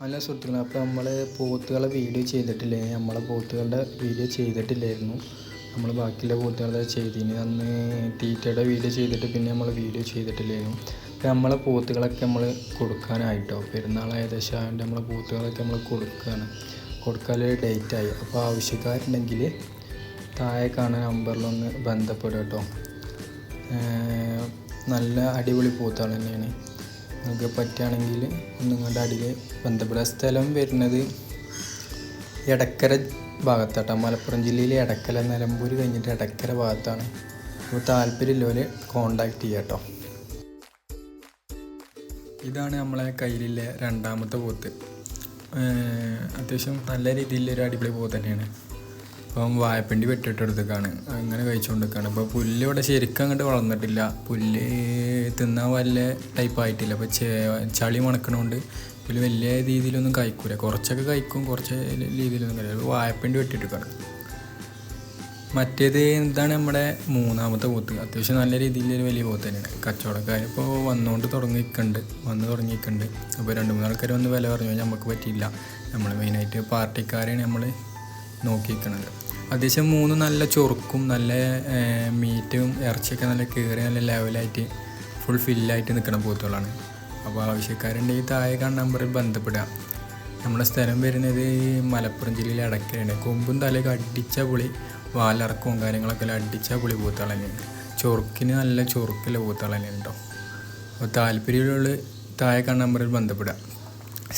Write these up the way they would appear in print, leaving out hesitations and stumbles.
അല്ല സുഹൃത്തുക്കളെ, അപ്പോൾ നമ്മൾ പോത്തുകളെ വീഡിയോ ചെയ്തിട്ടില്ലേ? നമ്മളെ പോത്തുകളുടെ വീഡിയോ ചെയ്തിട്ടില്ലായിരുന്നു. നമ്മൾ ബാക്കിയുള്ള പോത്തുകളെ ചെയ്തിന്. അന്ന് തീറ്റയുടെ വീഡിയോ ചെയ്തിട്ട് പിന്നെ നമ്മൾ വീഡിയോ ചെയ്തിട്ടില്ലായിരുന്നു. അപ്പോൾ നമ്മളെ പോത്തുകളൊക്കെ നമ്മൾ കൊടുക്കാനായിട്ടോ. പെരുന്നാൾ ഏകദേശം ആയതുകൊണ്ട് നമ്മളെ പോത്തുകളൊക്കെ നമ്മൾ കൊടുക്കാനൊരു ഡേറ്റായി. അപ്പോൾ ആവശ്യക്കാരുണ്ടെങ്കിൽ താഴെ കാണുന്ന നമ്പറിലൊന്ന് ബന്ധപ്പെടുക കേട്ടോ. നല്ല അടിപൊളി പോത്തുകൾ തന്നെയാണ്. നിങ്ങൾക്ക് പറ്റുകയാണെങ്കിൽ നിങ്ങളുടെ അടിയിൽ ബന്ധപ്പെടുക. സ്ഥലം വരുന്നത് എടക്കര ഭാഗത്താട്ടോ. മലപ്പുറം ജില്ലയിലെ എടക്കര, നിലമ്പൂർ കഴിഞ്ഞിട്ട് എടക്കര ഭാഗത്താണ്. അപ്പോൾ താല്പര്യമുള്ളവർ കോണ്ടാക്ട് ചെയ്യാം കേട്ടോ. ഇതാണ് നമ്മളെ കയ്യിലുള്ള രണ്ടാമത്തെ പോത്ത്. അത്യാവശ്യം നല്ല രീതിയിലൊരു അടിപൊളി പോത്ത് തന്നെയാണ്. അപ്പം വാഴപ്പിണ്ടി വെട്ടിട്ടെടുത്തേക്കാണ്, അങ്ങനെ കഴിച്ചുകൊണ്ടിരിക്കുകയാണ്. അപ്പോൾ പുല്ല് ഇവിടെ ശരിക്കും അങ്ങോട്ട് വളർന്നിട്ടില്ല. പുല്ല് തിന്നാൻ വലിയ ടൈപ്പായിട്ടില്ല. അപ്പോൾ ചളി മണക്കണോണ്ട് പുല്ല് വലിയ രീതിയിലൊന്നും കഴിക്കൂല. കുറച്ചൊക്കെ കഴിക്കും, കുറച്ച് രീതിയിലൊന്നും കഴിക്കും. വാഴപ്പിണ്ടി വെട്ടിട്ടെടുക്കുകയാണ്. മറ്റേത് എന്താണ് നമ്മുടെ മൂന്നാമത്തെ പോത്ത്. അത്യാവശ്യം നല്ല രീതിയിൽ വലിയ പോത്ത് തന്നെയാണ്. കച്ചവടക്കാർ ഇപ്പോൾ വന്നു തുടങ്ങിയിട്ടുണ്ട്. അപ്പോൾ 2-3 ആൾക്കാർ വന്ന് വില പറഞ്ഞു, നമുക്ക് പറ്റിയില്ല. നമ്മൾ മെയിനായിട്ട് പാർട്ടിക്കാരെയാണ് നമ്മൾ നോക്കിയിരിക്കുന്നത്. അത്യാവശ്യം 3 നല്ല ചൊറുക്കും നല്ല മീറ്റും ഇറച്ചിയൊക്കെ നല്ല കയറി നല്ല ലെവലായിട്ട് ഫുൾ ഫില്ലായിട്ട് നിൽക്കുന്ന പോത്തുകളാണ്. അപ്പോൾ ആവശ്യക്കാരുണ്ടെങ്കിൽ താഴെ കാണുന്ന നമ്പറിൽ ബന്ധപ്പെടുക. നമ്മുടെ സ്ഥലം വരുന്നത് മലപ്പുറം ജില്ലയിലെ എടക്കരയാണ്. കൊമ്പും തലയൊക്കെ അടിച്ച പൊളി, വാലിറക്കവും കാര്യങ്ങളൊക്കെ അടിച്ച പൊളി പോത്തുകൾ തന്നെയാണ്. ചൊറുക്കിന് നല്ല ചൊറുക്കുള്ള പോത്തുകൾ തന്നെയാണ് കേട്ടോ. അപ്പോൾ താല്പര്യമുള്ള താഴെ കാണുന്ന നമ്പറിൽ ബന്ധപ്പെടുക.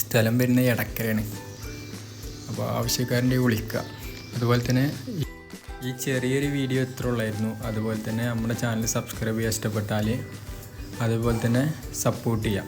സ്ഥലം വരുന്നത് എടക്കരയാണ്. അപ്പോൾ ആവശ്യക്കാരൻ്റെ വിളിക്കുക. അതുപോലെ തന്നെ ഈ ചെറിയൊരു വീഡിയോ ഇത്ര ഉള്ളായിരുന്നു. അതുപോലെ തന്നെ നമ്മുടെ ചാനൽ സബ്സ്ക്രൈബ് ചെയ്യാൻ ഇഷ്ടപ്പെട്ടാൽ അതുപോലെ തന്നെ സപ്പോർട്ട് ചെയ്യാം.